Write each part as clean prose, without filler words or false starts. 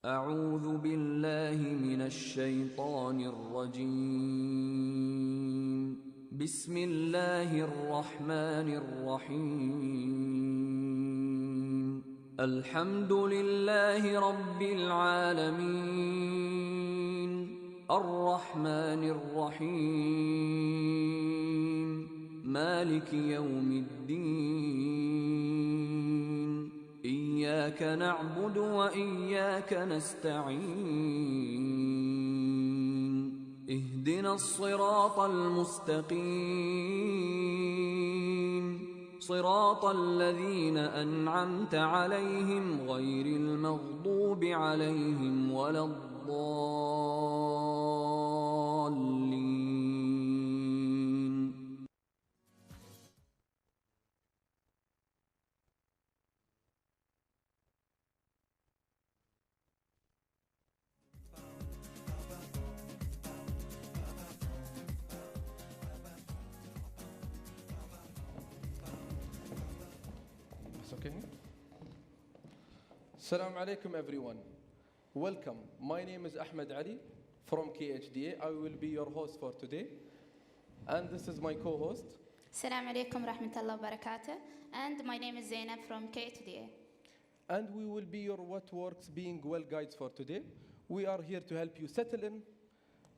أعوذ بالله من الشيطان الرجيم. بسم الله الرحمن الرحيم. الحمد لله رب العالمين، الرحمن الرحيم، مالك يوم الدين. إياك نعبد وإياك نستعين. اهدنا الصراط المستقيم، صراط الذين أنعمت عليهم غير المغضوب عليهم ولا الضالين. Okay. Assalamu alaikum everyone. Welcome. My name is Ahmed Ali from KHDA. I will be your host for today. And this is my co-host. Assalamu alaikum rahmatullahi wa barakatuh. And my name is Zainab from KHDA. And we will be your What Works Being Well guides for today. We are here to help you settle in,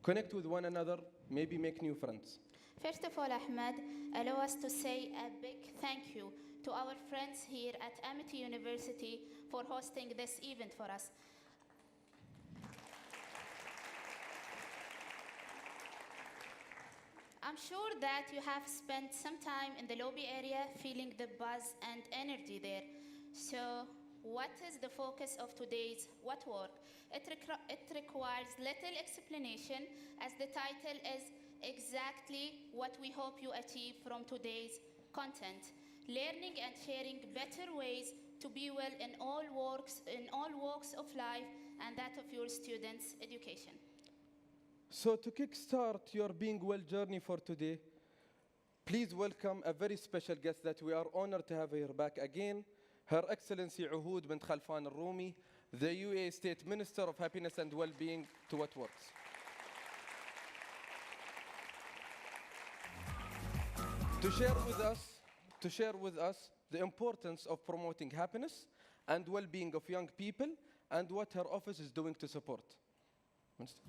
connect with one another, maybe make new friends. First of all, Ahmed, allow us to say a big thank you to our friends here at Amity University for hosting this event for us. I'm sure that you have spent some time in the lobby area feeling the buzz and energy there. So, what is the focus of today's What Work? It requires little explanation, as the title is exactly what we hope you achieve from today's content. Learning and sharing better ways to be well in all walks of life, and that of your students' education. So to kickstart your Being Well journey for today, please welcome a very special guest that we are honored to have here back again, Her Excellency Uhood bint Khalfan al-Rumi, the UAE State Minister of Happiness and Well-Being to What Works. To share with us the importance of promoting happiness and well-being of young people and what her office is doing to support. Minister.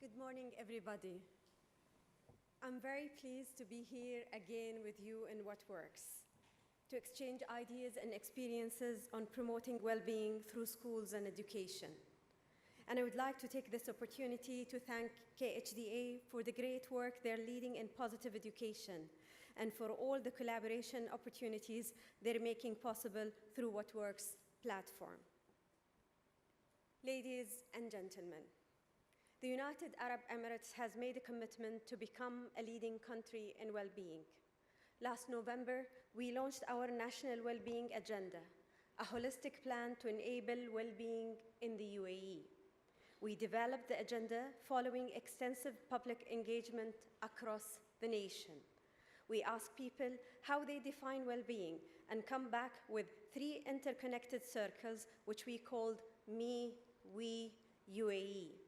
Good morning, everybody. I'm very pleased to be here again with you in What Works, to exchange ideas and experiences on promoting well-being through schools and education. And I would like to take this opportunity to thank KHDA for the great work they're leading in positive education and for all the collaboration opportunities they're making possible through What Works platform. Ladies and gentlemen, the United Arab Emirates has made a commitment to become a leading country in well-being. Last November, we launched our National Well-Being Agenda, a holistic plan to enable well-being in the UAE. We developed the agenda following extensive public engagement across the nation. We asked people how they define well-being and come back with 3 interconnected circles, which we called Me, We, UAE.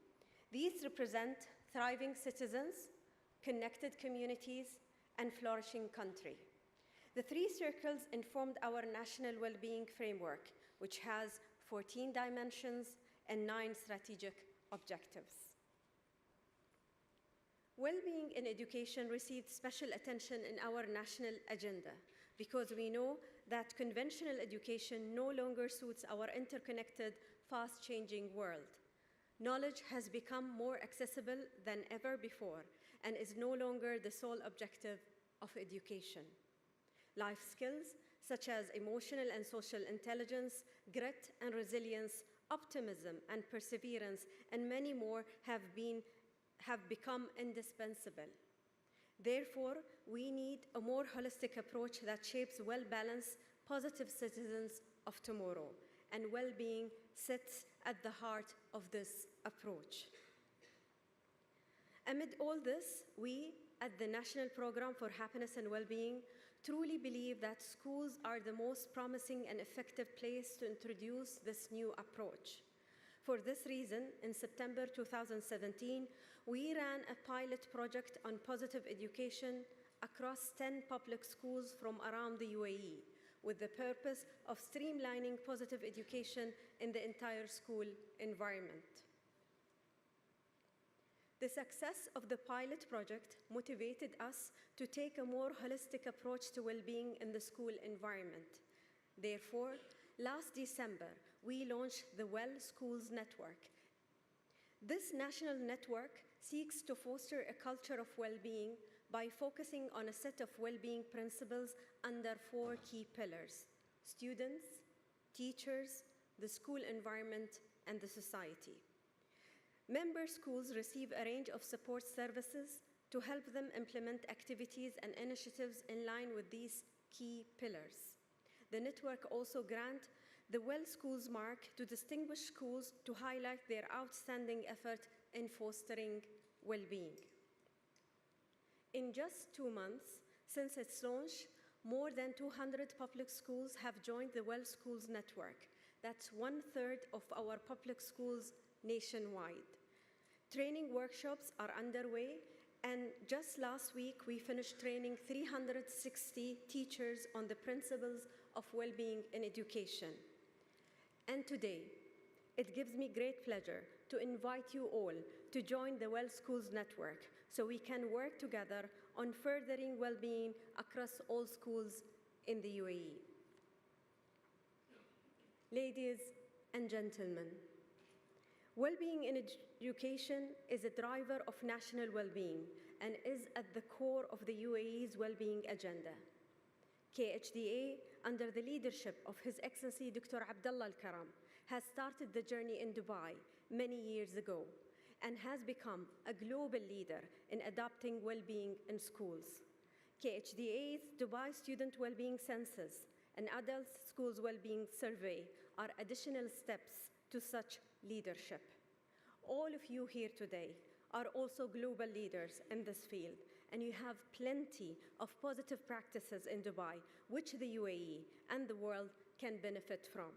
These represent thriving citizens, connected communities, and flourishing country. The 3 circles informed our national well-being framework, which has 14 dimensions and 9 strategic objectives. Well-being in education received special attention in our national agenda because we know that conventional education no longer suits our interconnected, fast-changing world. Knowledge has become more accessible than ever before and is no longer the sole objective of education. Life skills such as emotional and social intelligence, grit and resilience, optimism and perseverance, and many more have been have become indispensable. Therefore, we need a more holistic approach that shapes well-balanced, positive citizens of tomorrow, and well-being sits at the heart of this approach. Amid all this, we at the National Program for Happiness and Well-being truly believe that schools are the most promising and effective place to introduce this new approach. For this reason, in September 2017, we ran a pilot project on positive education across 10 public schools from around the UAE, with the purpose of streamlining positive education in the entire school environment. The success of the pilot project motivated us to take a more holistic approach to well-being in the school environment. Therefore, last December, we launched the Well Schools Network. This national network seeks to foster a culture of well-being by focusing on a set of well-being principles under 4 key pillars: students, teachers, the school environment, and the society. Member schools receive a range of support services to help them implement activities and initiatives in line with these key pillars. The network also grants the Well Schools mark to distinguished schools to highlight their outstanding effort in fostering well-being. In just 2 months since its launch, more than 200 public schools have joined the Well Schools network. That's 1/3 of our public schools nationwide. Training workshops are underway, and just last week we finished training 360 teachers on the principles of well-being in education. And today, it gives me great pleasure to invite you all to join the Well Schools network so we can work together on furthering well-being across all schools in the UAE. Ladies and gentlemen, well-being in education is a driver of national well-being and is at the core of the UAE's well-being agenda. KHDA, under the leadership of His Excellency Dr. Abdullah Al-Karam, has started the journey in Dubai many years ago and has become a global leader in adopting well-being in schools. KHDA's Dubai Student Wellbeing Census and Adult Schools Wellbeing Survey are additional steps to such leadership. All of you here today are also global leaders in this field, and you have plenty of positive practices in Dubai, which the UAE and the world can benefit from.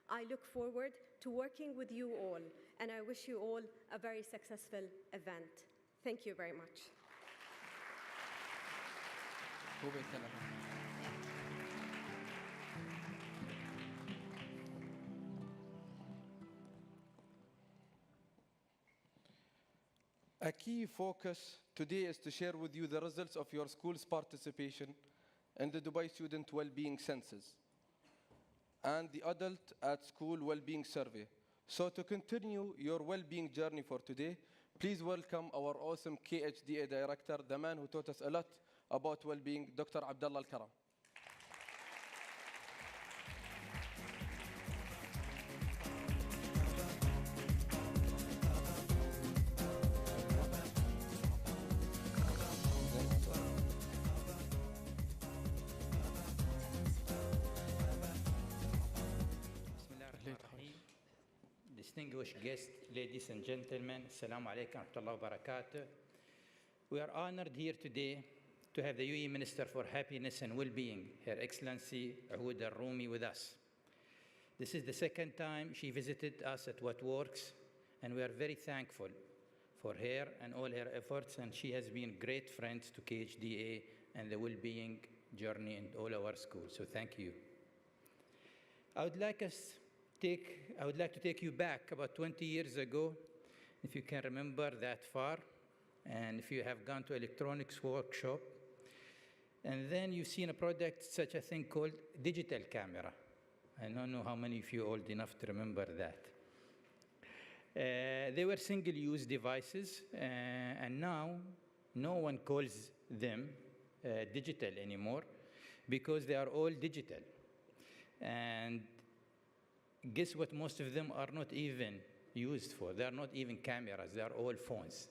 I look forward to working with you all, and I wish you all a very successful event. Thank you very much. A key focus today is to share with you the results of your school's participation in the Dubai Student Wellbeing Census and the Adult at School Wellbeing Survey. So to continue your well-being journey for today, please welcome our awesome KHDA Director, the man who taught us a lot about well-being, Dr. Abdullah Al-Karam. Distinguished guests, ladies and gentlemen, Assalamu alaikum wa rahmatullahi wa barakatuh. We are honored here today to have the UAE Minister for Happiness and Well-being, Her Excellency Ahoud Al-Rumi, with us. This is the second time she visited us at What Works, and we are very thankful for her and all her efforts, and she has been great friends to KHDA and the well-being journey in all our schools, so thank you. I would like to take you back about 20 years ago, if you can remember that far, and if you have gone to electronics workshop, and then you've seen a product, such a thing called digital camera. I don't know how many of you are old enough to remember that. They were single-use devices, and now no one calls them digital anymore because they are all digital. And guess what most of them are not even used for? They are not even cameras, they are all phones.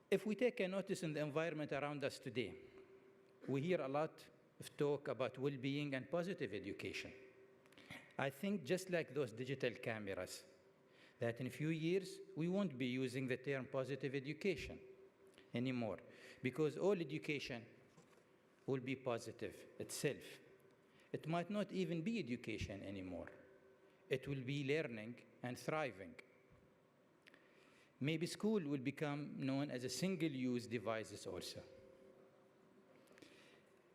If we take a notice in the environment around us today, we hear a lot of talk about well-being and positive education. I think just like those digital cameras, that in a few years, we won't be using the term positive education anymore, because all education will be positive itself. It might not even be education anymore. It will be learning and thriving. Maybe school will become known as a single-use devices also.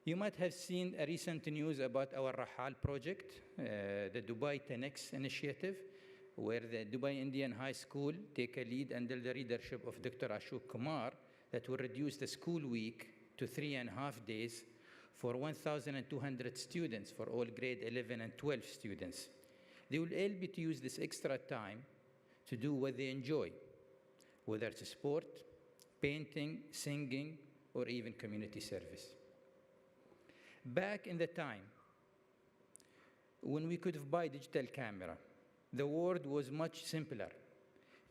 You might have seen a recent news about our Rahal project, the Dubai 10X initiative, where the Dubai Indian High School take a lead under the leadership of Dr. Ashok Kumar that will reduce the school week to 3.5 days for 1,200 students for all grade 11 and 12 students. They will able to use this extra time to do what they enjoy, whether it's sport, painting, singing, or even community service. Back in the time when we could buy digital camera, the world was much simpler.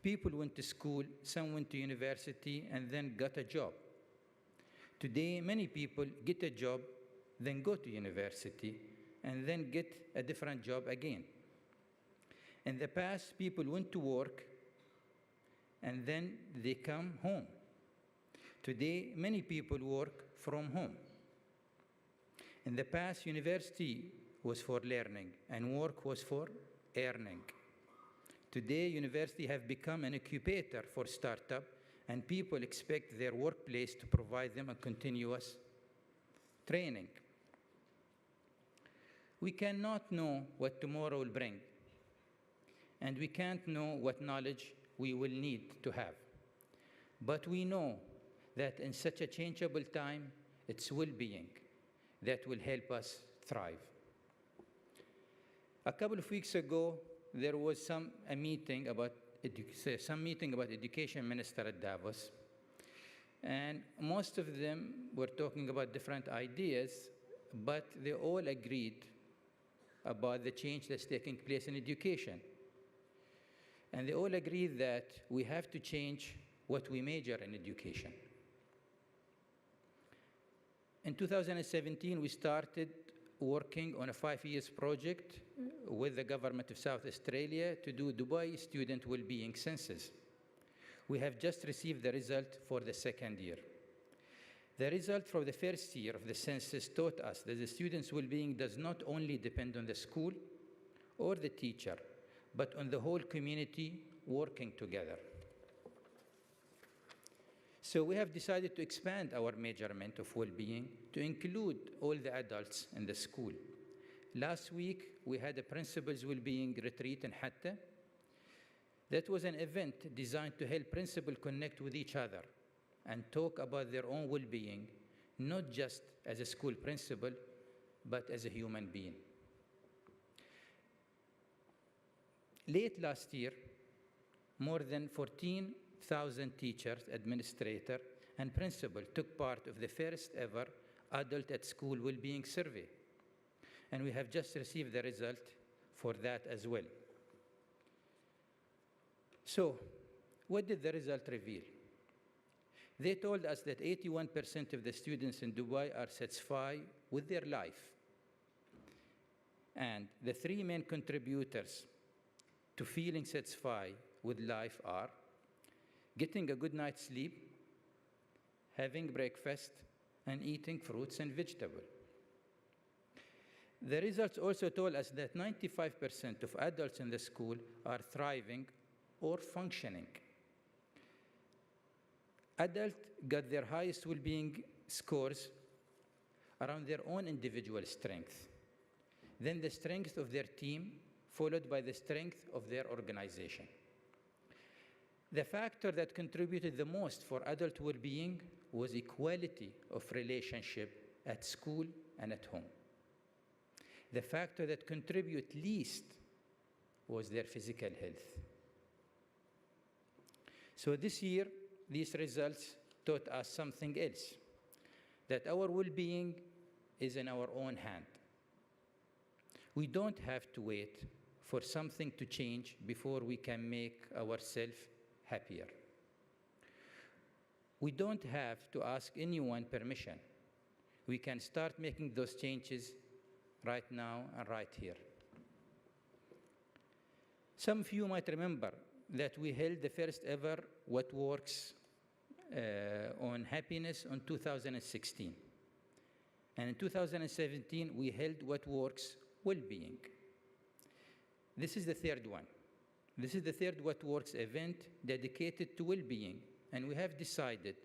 People went to school, some went to university, and then got a job. Today, many people get a job, then go to university, and then get a different job again. In the past, people went to work, and then they come home. Today, many people work from home. In the past, university was for learning, and work was for earning. Today, university have become an incubator for startup, and people expect their workplace to provide them a continuous training. We cannot know what tomorrow will bring, and we can't know what knowledge we will need to have. But we know that in such a changeable time, it's well-being that will help us thrive. A couple of weeks ago, there was some meeting about education minister at Davos, and most of them were talking about different ideas, but they all agreed about the change that's taking place in education. And they all agreed that we have to change what we major in education. In 2017, we started working on a 5-year project with the government of South Australia to do Dubai student well-being census. We have just received the result for the second year. The result for the first year of the census taught us that the students' well-being does not only depend on the school or the teacher, but on the whole community working together. So we have decided to expand our measurement of well-being to include all the adults in the school. Last week, we had a principals' well-being retreat in Hatta. That was an event designed to help principals connect with each other and talk about their own well-being, not just as a school principal, but as a human being. Late last year, more than 14,000 teachers, administrators, and principals took part of the first ever Adult at School Wellbeing Survey. And we have just received the result for that as well. So, what did the result reveal? They told us that 81% of the students in Dubai are satisfied with their life. And the 3 main contributors to feeling satisfied with life are getting a good night's sleep, having breakfast, and eating fruits and vegetables. The results also told us that 95% of adults in the school are thriving or functioning. Adults got their highest well-being scores around their own individual strength, then the strength of their team, followed by the strength of their organization. The factor that contributed the most for adult well-being was equality of relationship at school and at home. The factor that contributed least was their physical health. So this year, these results taught us something else, that our well-being is in our own hand. We don't have to wait for something to change before we can make ourselves happier. We don't have to ask anyone permission. We can start making those changes right now and right here. Some of you might remember that we held the first ever What Works on happiness in 2016. And in 2017, we held What Works Well-Being. This is the third one. This is the third What Works event dedicated to well-being. And we have decided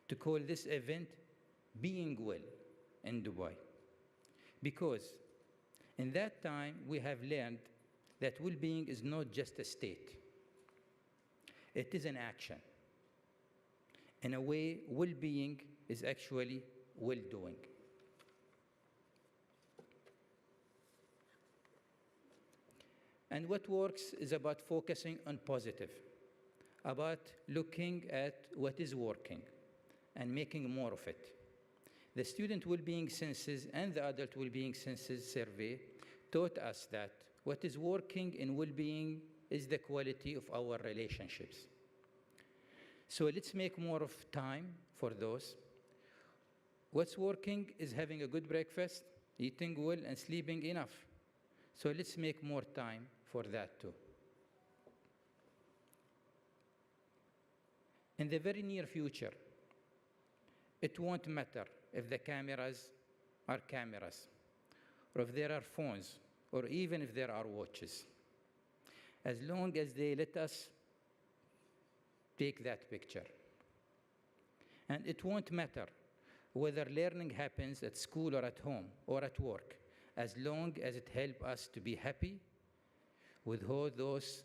to call this event Being Well in Dubai. Because in that time, we have learned that well-being is not just a state. It is an action. In a way, well-being is actually well-doing. And What Works is about focusing on positive, about looking at what is working and making more of it. The student well-being census and the adult well-being census survey taught us that what is working in well-being is the quality of our relationships. So let's make more of time for those. What's working is having a good breakfast, eating well, and sleeping enough. So let's make more time for that too. In the very near future, it won't matter if the cameras are cameras, or if there are phones, or even if there are watches, as long as they let us take that picture. And it won't matter whether learning happens at school or at home or at work, as long as it helps us to be happy with all those,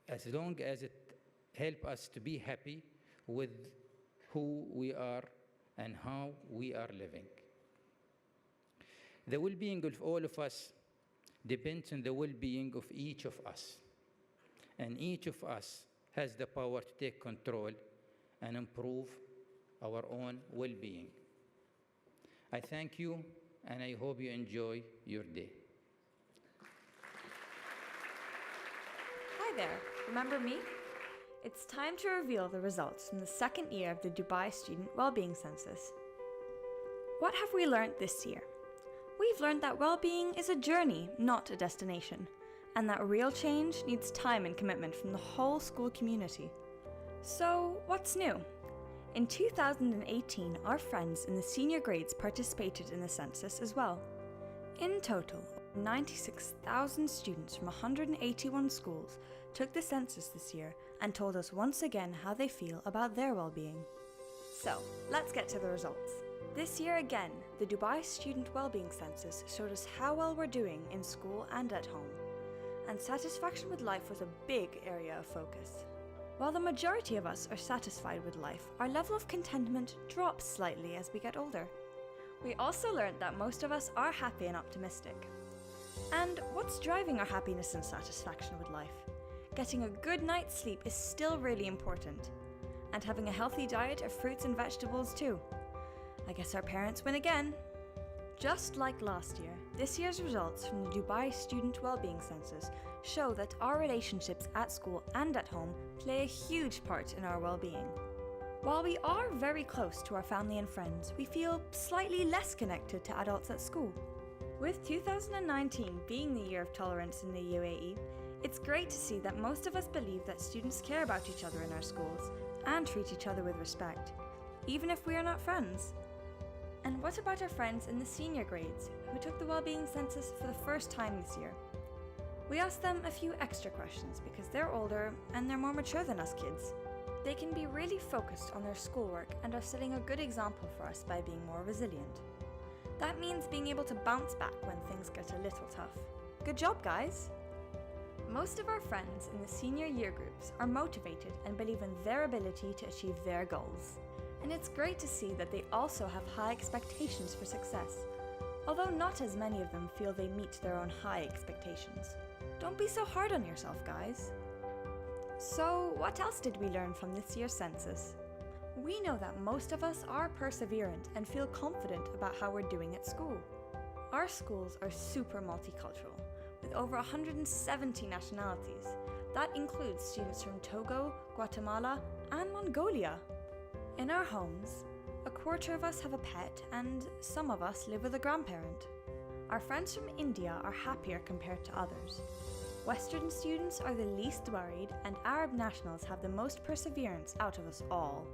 as long as it helps us to be happy with who we are and how we are living. The well-being of all of us depends on the well-being of each of us. And each of us has the power to take control and improve our own well-being. I thank you, and I hope you enjoy your day. Hi there, remember me? It's time to reveal the results from the second year of the Dubai Student Wellbeing Census. What have we learned this year? We've learned that well-being is a journey, not a destination, and that real change needs time and commitment from the whole school community. So, what's new? In 2018, our friends in the senior grades participated in the census as well. In total, 96,000 students from 181 schools took the census this year and told us once again how they feel about their well-being. So, let's get to the results. This year again, the Dubai Student Wellbeing Census showed us how well we're doing in school and at home. And satisfaction with life was a big area of focus. While the majority of us are satisfied with life, our level of contentment drops slightly as we get older. We also learned that most of us are happy and optimistic. And what's driving our happiness and satisfaction with life? Getting a good night's sleep is still really important. And having a healthy diet of fruits and vegetables too. I guess our parents win again. Just like last year, this year's results from the Dubai Student Wellbeing Census show that our relationships at school and at home play a huge part in our well-being. While we are very close to our family and friends, we feel slightly less connected to adults at school. With 2019 being the year of tolerance in the UAE, it's great to see that most of us believe that students care about each other in our schools and treat each other with respect, even if we are not friends. And what about our friends in the senior grades who took the wellbeing census for the first time this year? We asked them a few extra questions because they're older and they're more mature than us kids. They can be really focused on their schoolwork and are setting a good example for us by being more resilient. That means being able to bounce back when things get a little tough. Good job, guys! Most of our friends in the senior year groups are motivated and believe in their ability to achieve their goals. And it's great to see that they also have high expectations for success, although not as many of them feel they meet their own high expectations. Don't be so hard on yourself, guys. So, what else did we learn from this year's census? We know that most of us are perseverant and feel confident about how we're doing at school. Our schools are super multicultural, with over 170 nationalities. That includes students from Togo, Guatemala, and Mongolia. In our homes, a quarter of us have a pet and some of us live with a grandparent. Our friends from India are happier compared to others. Western students are the least worried and Arab nationals have the most perseverance out of us all.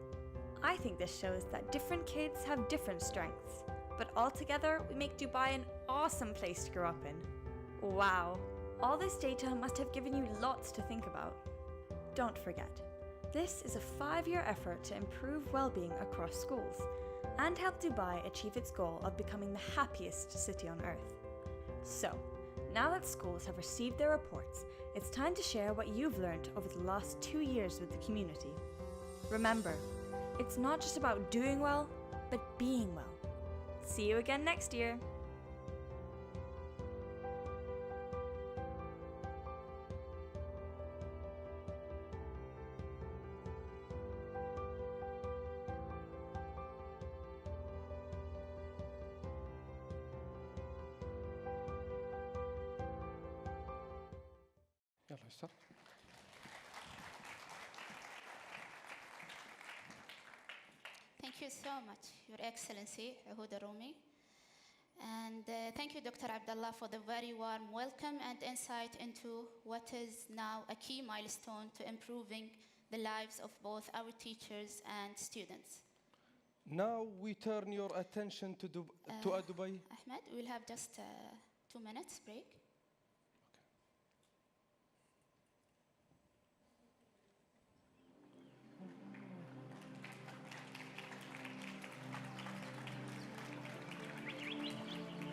I think this shows that different kids have different strengths, but altogether we make Dubai an awesome place to grow up in. Wow, all this data must have given you lots to think about. Don't forget, this is a 5-year effort to improve well-being across schools and help Dubai achieve its goal of becoming the happiest city on earth. So, now that schools have received their reports, it's time to share what you've learned over the last 2 years with the community. Remember, it's not just about doing well, but being well. See you again next year. يلا يسر. Thank you so much, Your Excellency, Uhud Rumi. And thank you, Dr. Abdullah, for the very warm welcome and insight into what is now a key milestone to improving the lives of both our teachers and students. Now we turn your attention to Dubai. Ahmed, we'll have just 2 minutes break.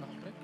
ناخذ بريك.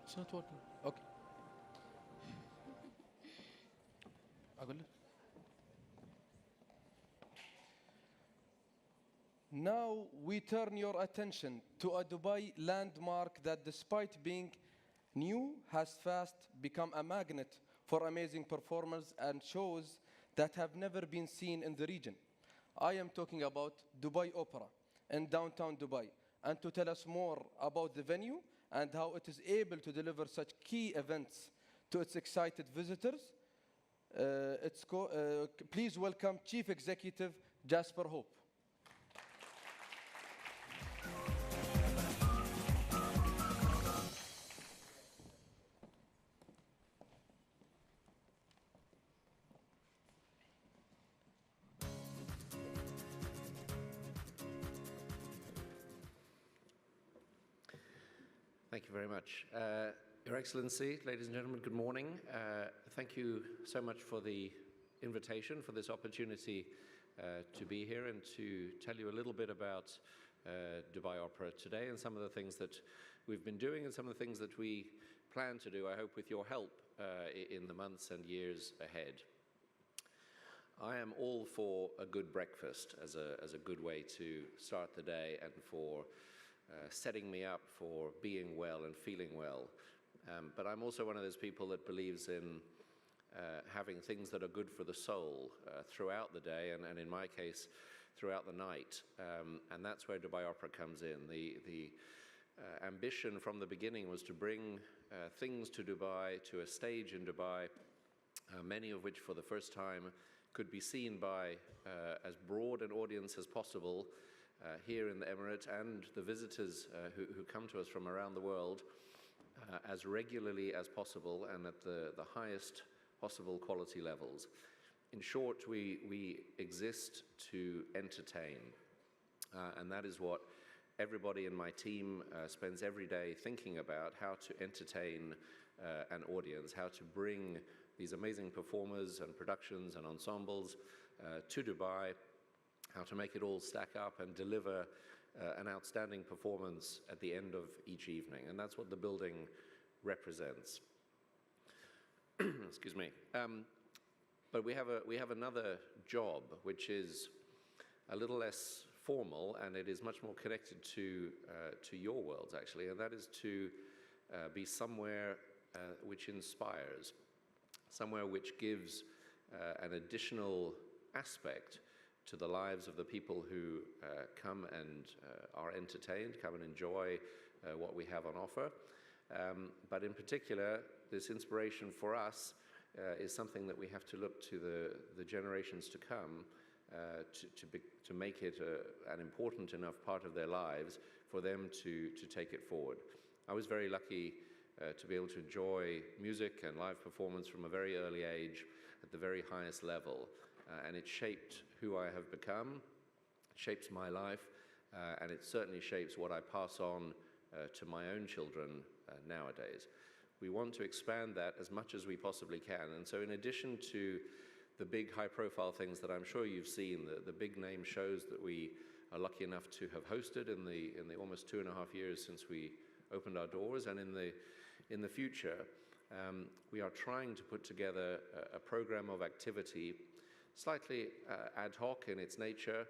It's not working. Okay. أقول لك. Now we turn your attention to a Dubai landmark that, despite being new, has fast become a magnet for amazing performers and shows that have never been seen in the region. I am talking about Dubai Opera in downtown Dubai. And to tell us more about the venue and how it is able to deliver such key events to its excited visitors, Please welcome Chief Executive Jasper Hope. Thank you very much. Your Excellency, ladies and gentlemen, good morning. Thank you so much for the invitation, for this opportunity to be here and to tell you a little bit about Dubai Opera today and some of the things that we've been doing and some of the things that we plan to do, I hope with your help, in the months and years ahead. I am all for a good breakfast as a good way to start the day and for setting me up for being well and feeling well. But I'm also one of those people that believes in having things that are good for the soul throughout the day and in my case, throughout the night. And that's where Dubai Opera comes in. The ambition from the beginning was to bring things to Dubai, to a stage in Dubai, many of which for the first time could be seen by as broad an audience as possible here in the Emirate and the visitors who come to us from around the world as regularly as possible and at the highest possible quality levels. In short, we exist to entertain, and that is what everybody in my team spends every day thinking about, how to entertain an audience, how to bring these amazing performers and productions and ensembles to Dubai, how to make it all stack up and deliver an outstanding performance at the end of each evening. And that's what the building represents. Excuse me. But we have another job, which is a little less formal, and it is much more connected to your worlds, actually, and that is to be somewhere which inspires, somewhere which gives an additional aspect to the lives of the people who come and are entertained, come and enjoy what we have on offer. But in particular, this inspiration for us is something that we have to look to the generations to come to make it an important enough part of their lives for them to take it forward. I was very lucky to be able to enjoy music and live performance from a very early age at the very highest level. And it shaped who I have become, it shapes my life, and it certainly shapes what I pass on to my own children nowadays. We want to expand that as much as we possibly can. And so in addition to the big high-profile things that I'm sure you've seen, the big-name shows that we are lucky enough to have hosted in the almost 2.5 years since we opened our doors, and in the future, we are trying to put together a program of activity slightly ad hoc in its nature,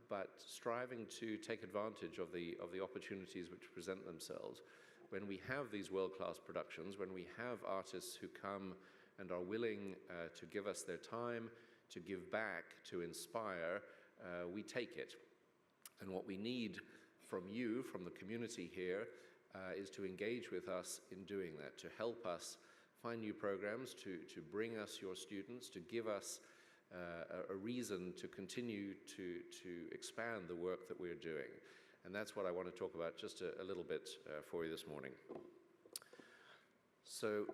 but striving to take advantage of the opportunities which present themselves. When we have these world-class productions, when we have artists who come and are willing to give us their time, to give back, to inspire, we take it. And what we need from you, from the community here, is to engage with us in doing that, to help us find new programs, to bring us your students, to give us a reason to continue to expand the work that we're doing. And that's what I want to talk about just a little bit for you this morning. So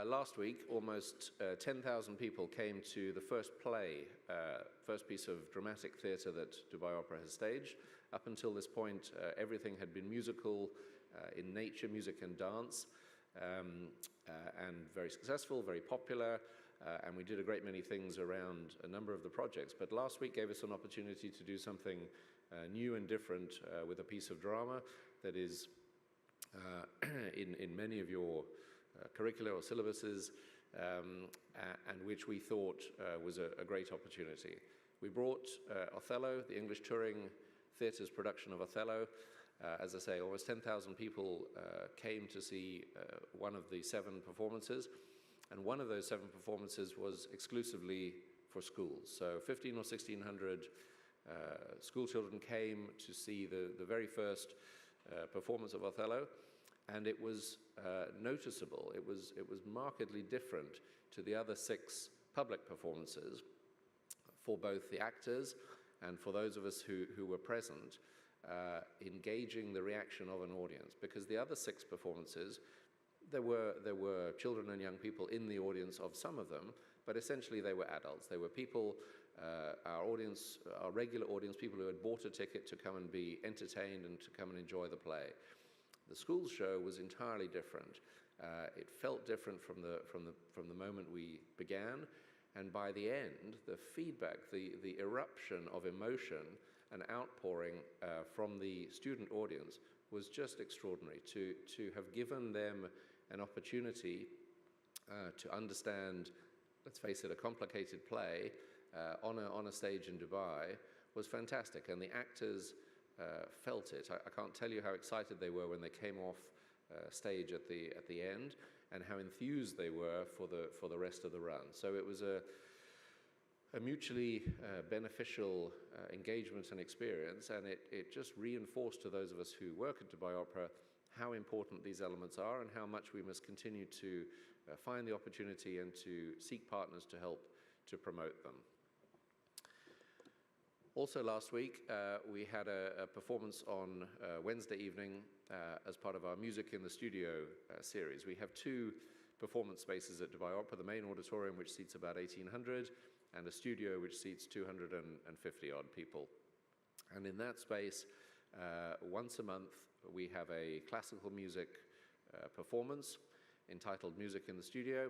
last week, almost 10,000 people came to the first play, first piece of dramatic theatre that Dubai Opera has staged. Up until this point, everything had been musical in nature, music and dance, and very successful, very popular. And we did a great many things around a number of the projects. But last week gave us an opportunity to do something new and different with a piece of drama that is in many of your curricula or syllabuses, and which we thought was a great opportunity. We brought Othello, the English Touring Theatre's production of Othello. As I say, almost 10,000 people came to see one of the 7 performances. And one of those 7 performances was exclusively for schools. So 1,500 or 1,600 school children came to see the very first performance of Othello, and it was noticeable. It was markedly different to the other 6 public performances for both the actors and for those of us who were present, engaging the reaction of an audience. Because the other 6 performances, there were children and young people in the audience of some of them, but essentially they were adults. They were people, our audience, our regular audience, people who had bought a ticket to come and be entertained and to come and enjoy the play. The school show was entirely different. It felt different from the moment we began, and by the end, the feedback, the eruption of emotion and outpouring from the student audience was just extraordinary. To have given them an opportunity to understand, let's face it, a complicated play on a stage in Dubai was fantastic, and the actors felt it. I can't tell you how excited they were when they came off stage at the end, and how enthused they were for the rest of the run. So it was a mutually beneficial engagement and experience, and it just reinforced to those of us who work at Dubai Opera how important these elements are and how much we must continue to find the opportunity and to seek partners to help to promote them. Also last week, we had a performance on Wednesday evening as part of our Music in the Studio series. We have 2 performance spaces at Dubai Opera, the main auditorium, which seats about 1,800, and a studio which seats 250 odd people. And in that space, once a month, we have a classical music performance entitled Music in the Studio,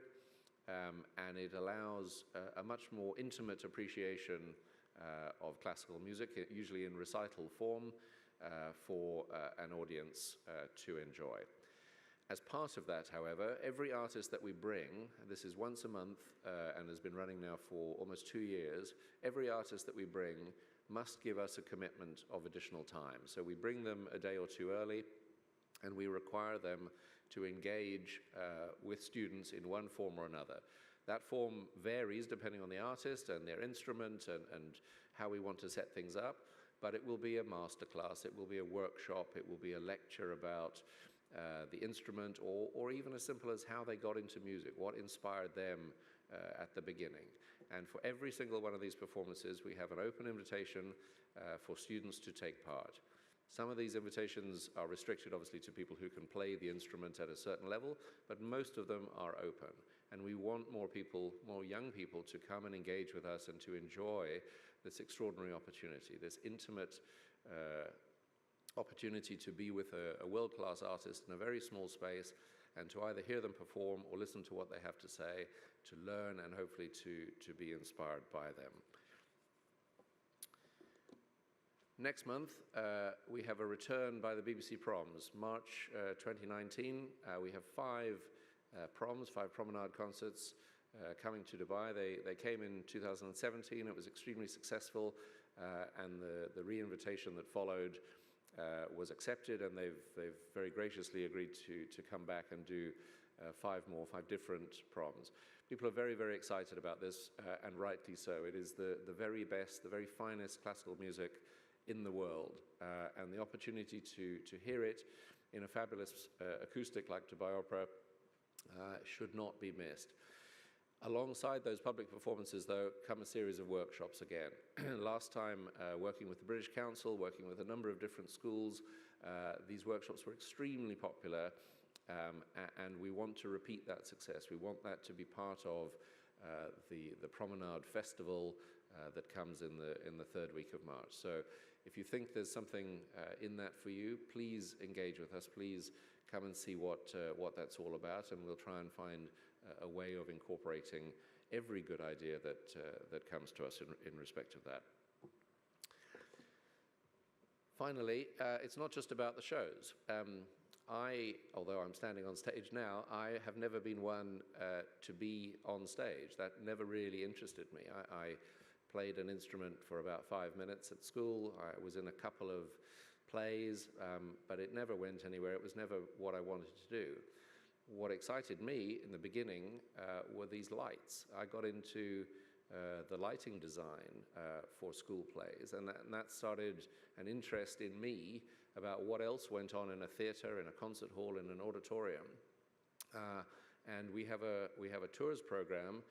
and it allows a much more intimate appreciation of classical music, usually in recital form, for an audience to enjoy. As part of that, however, every artist that we bring, this is once a month and has been running now for almost 2 years, every artist that we bring must give us a commitment of additional time. So we bring them a day or 2 early, and we require them to engage with students in one form or another. That form varies depending on the artist and their instrument and how we want to set things up, but it will be a masterclass, it will be a workshop, it will be a lecture about the instrument, or even as simple as how they got into music, what inspired them at the beginning. And for every single one of these performances, we have an open invitation for students to take part. Some of these invitations are restricted, obviously, to people who can play the instrument at a certain level, but most of them are open. And we want more people, more young people, to come and engage with us and to enjoy this extraordinary opportunity, this intimate opportunity to be with a world-class artist in a very small space, and to either hear them perform or listen to what they have to say, to learn and hopefully to be inspired by them. Next month, we have a return by the BBC Proms. March 2019, we have 5 proms, 5 promenade concerts coming to Dubai. They came in 2017, it was extremely successful, and the re-invitation that followed was accepted, and they've very graciously agreed to come back and do 5 different proms. People are very, very excited about this, and rightly so. It is the very best, the very finest classical music in the world, and the opportunity to hear it in a fabulous acoustic like Dubai Opera should not be missed. Alongside those public performances, though, come a series of workshops again. Last time, working with the British Council, working with a number of different schools, these workshops were extremely popular, and we want to repeat that success. We want that to be part of the Promenade Festival that comes in the 3rd week of March. So if you think there's something in that for you, please engage with us. Please come and see what that's all about, and we'll try and find a way of incorporating every good idea that comes to us in respect of that. Finally, it's not just about the shows. Although I'm standing on stage now, I have never been one to be on stage. That never really interested me. I played an instrument for about 5 minutes at school. I was in a couple of plays, but it never went anywhere. It was never what I wanted to do. What excited me in the beginning were these lights. I got into the lighting design for school plays, and that started an interest in me about what else went on in a theatre, in a concert hall, in an auditorium. And we have a tours program,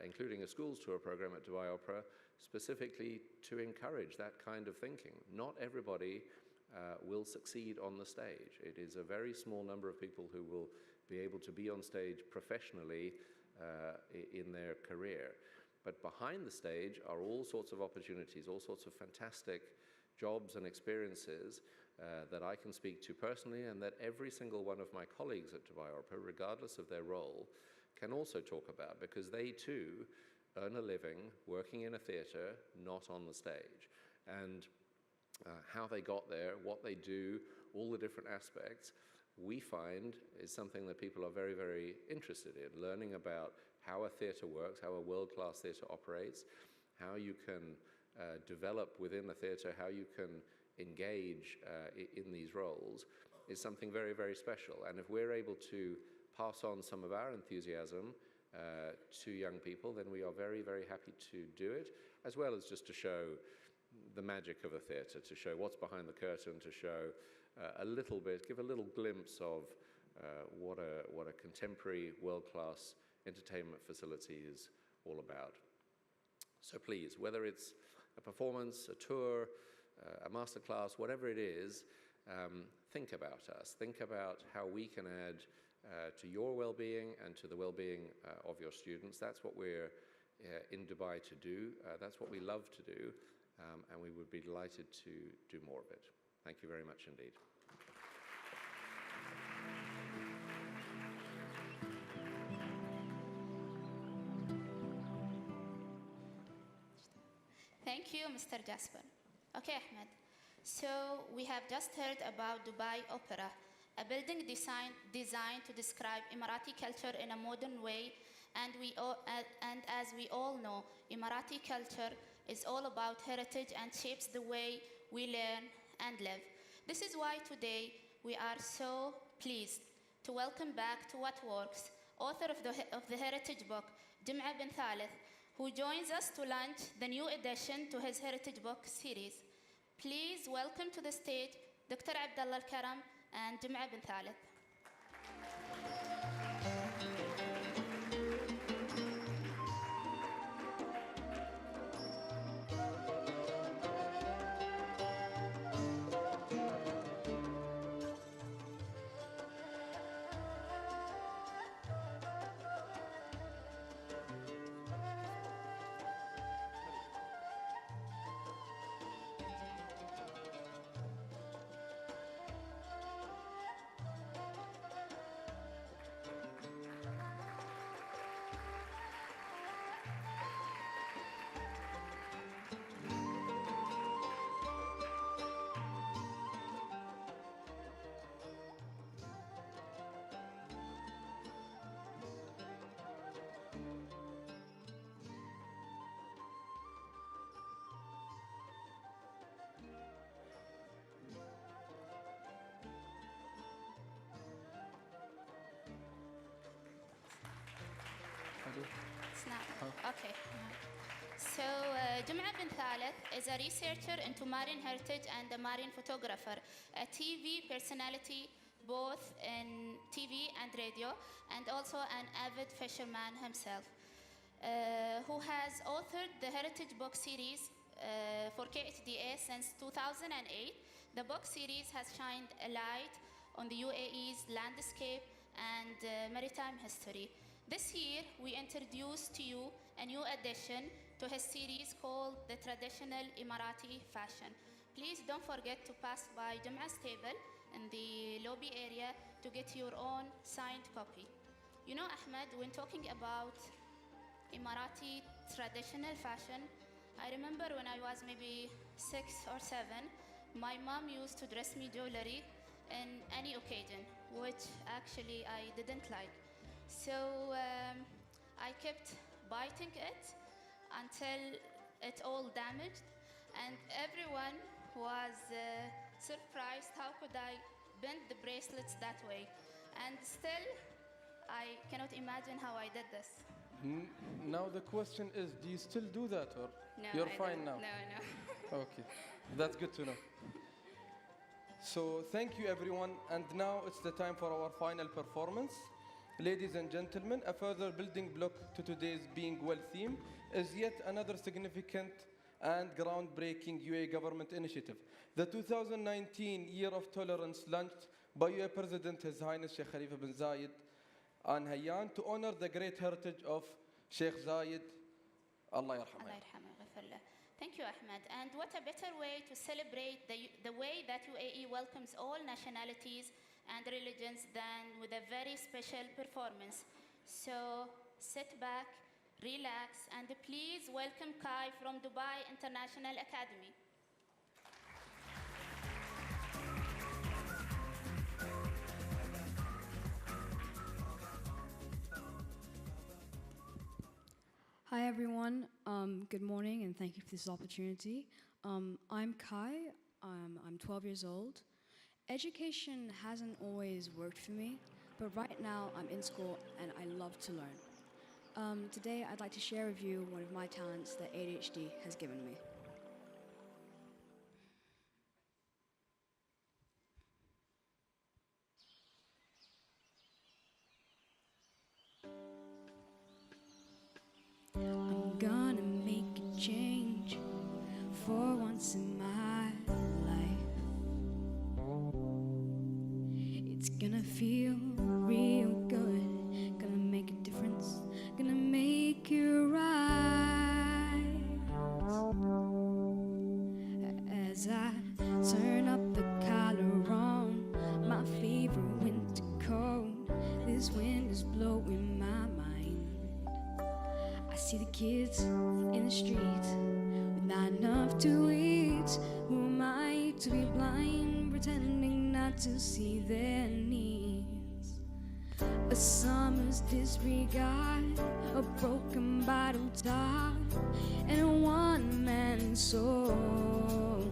including a schools tour program at Dubai Opera, specifically to encourage that kind of thinking. Not everybody will succeed on the stage. It is a very small number of people who will be able to be on stage professionally in their career. But behind the stage are all sorts of opportunities, all sorts of fantastic jobs and experiences that I can speak to personally, and that every single one of my colleagues at Dubai Opera, regardless of their role, can also talk about, because they too earn a living working in a theatre, not on the stage. And how they got there, what they do, all the different aspects, we find is something that people are very, very interested in, learning about how a theatre works, how a world-class theatre operates, how you can develop within a theatre, how you can engage in these roles, is something very, very special. And if we're able to pass on some of our enthusiasm to young people, then we are very, very happy to do it, as well as just to show the magic of a theatre, to show what's behind the curtain, to show a little bit, give a little glimpse of what a contemporary world-class entertainment facility is all about. So please, whether it's a performance, a tour, a masterclass, whatever it is, think about us. Think about how we can add to your well-being and to the well-being of your students. That's what we're in Dubai to do. That's what we love to do, and we would be delighted to do more of it. Thank you very much indeed. Thank you, Mr. Jasper. Okay, Ahmed. So we have just heard about Dubai Opera, a building designed to describe Emirati culture in a modern way. And as we all know, Emirati culture is all about heritage and shapes the way we learn and live. This is why today we are so pleased to welcome back to What Works, author of the heritage book, Jum'a bin Thalith, who joins us to launch the new edition to his heritage book series. Please welcome to the stage Dr. Abdullah Al-Karam and Jum'a bin Thalith. It's not. Okay. So, Jum'a bin Thalith is a researcher into marine heritage and a marine photographer, a TV personality both in TV and radio, and also an avid fisherman himself, who has authored the heritage book series for KHDA since 2008. The book series has shined a light on the UAE's landscape and maritime history. This year, we introduce to you a new addition to his series called The Traditional Emirati Fashion. Please don't forget to pass by Jum'a's table in the lobby area to get your own signed copy. You know, Ahmed, when talking about Emirati traditional fashion, I remember when I was maybe 6 or 7, my mom used to dress me jewelry in any occasion, which actually I didn't like. So I kept biting it until it all damaged, and everyone was surprised how could I bend the bracelets that way. And still, I cannot imagine how I did this. Now the question is, do you still do that, or No, you're I fine don't. now? No. Okay, that's good to know. So thank you everyone, and now it's the time for our final performance. Ladies and gentlemen, a further building block to today's Being Well theme is yet another significant and groundbreaking UAE government initiative. The 2019 Year of Tolerance launched by UAE President His Highness Sheikh Khalifa bin Zayed Al Nahyan to honor the great heritage of Sheikh Zayed. Allah yarhamah. Allah yarhamah, ghafir lah. Thank you, Ahmed. And what a better way to celebrate the way that UAE welcomes all nationalities and religions than with a very special performance. So sit back, relax, and please welcome Kai from Dubai International Academy. Hi everyone, good morning and thank you for this opportunity. I'm Kai, I'm 12 years old. Education hasn't always worked for me, but right now I'm in school and I love to learn. Today I'd like to share with you one of my talents that ADHD has given me. I'm gonna make a change for once in my life. It's gonna feel real good, gonna make a difference, gonna make it right. As I turn up the collar on my favorite winter coat, this wind is blowing my mind. I see the kids in the street with not enough to eat. Who am I to be blind, pretending not to see their needs? A summer's disregard, a broken bottle top, and a one-man soul.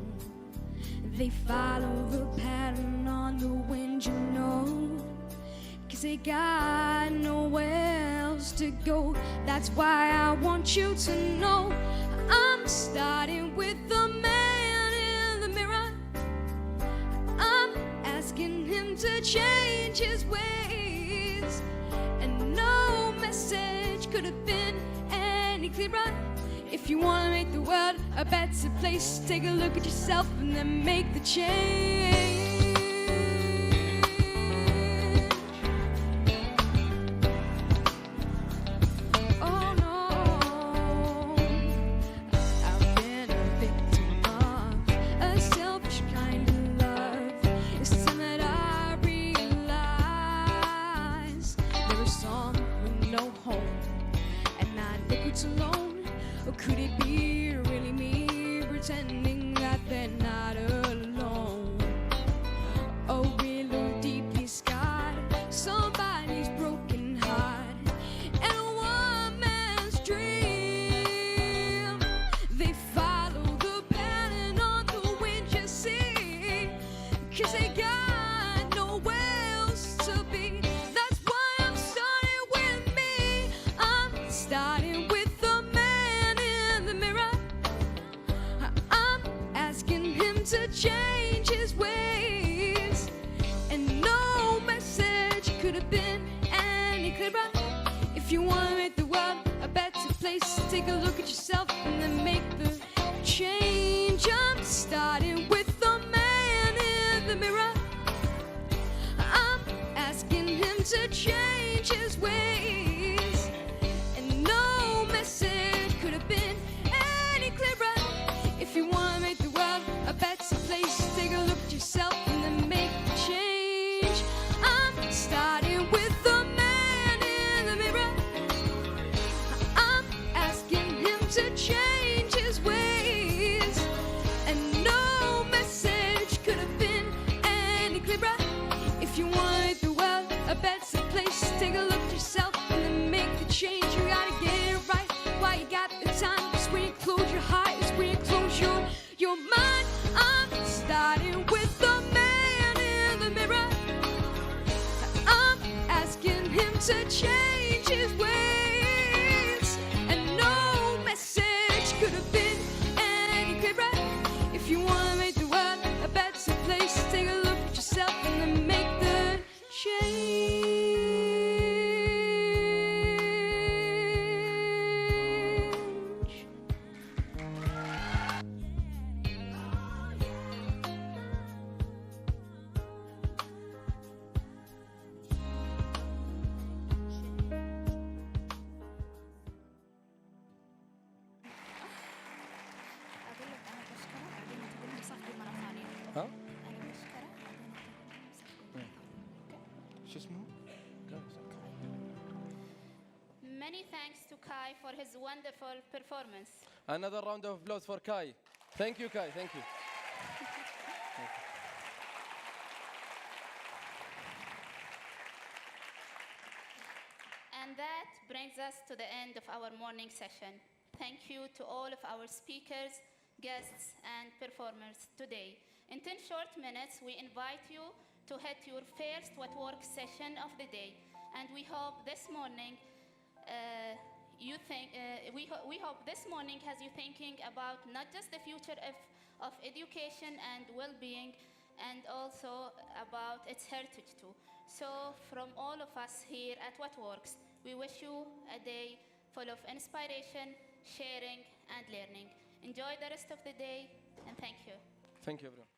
They follow the pattern on the wind, you know, 'cause they got nowhere else to go. That's why I want you to know I'm starting with the man in the mirror. I'm asking him to change his ways, and no message could have been any clearer. If you want to make the world a better place, take a look at yourself and then make the change. Oh no, I've been a victim of a selfish kind of love. It's time that I realize there is some with no home and not liquids alone. Or could it be really me pretending that they're not alone? A willow deeply scarred, somebody's broken heart, and a woman's dream. They follow the pattern on the wind, you see, 'cause they got nowhere else to be. That's why I'm starting with me. I'm starting with the man in the mirror. I'm asking him to change his ways, and no message could have been any clearer. If you want to make the world a better place, take a look at yourself and then make the change. I'm starting with the man in the mirror. I'm asking him to change his ways, and no message could have been any clearer. If you want to make the world a better place, take a look at yourself and then make the change. I'm starting with the man in the mirror. I'm asking him to change his ways, and no message could have been any clearer. If you want to make the world a better place, take a look at yourself and then make the change. You gotta get it right while you got the time. 'Cause when you close your heart, it's when you close your mind. I'm starting with the man in the mirror. I'm asking him to change his ways, and no message could have been any clearer. If you want to make the world a better place, take a look at yourself and then make the change. شو اسمه؟ Many thanks to Kai for his wonderful performance. Another round of applause for Kai. Thank you, Kai. Thank you. And that brings us to the end of our morning session. Thank you to all of our speakers, guests, and performers today. In 10 short minutes, we invite you to hit your first What Work session of the day. And we hope this morning we hope this morning has you thinking about not just the future of education and well-being, and also about its heritage too. So from all of us here at What Works, we wish you a day full of inspiration, sharing, and learning. Enjoy the rest of the day, and thank you. Thank you, everyone.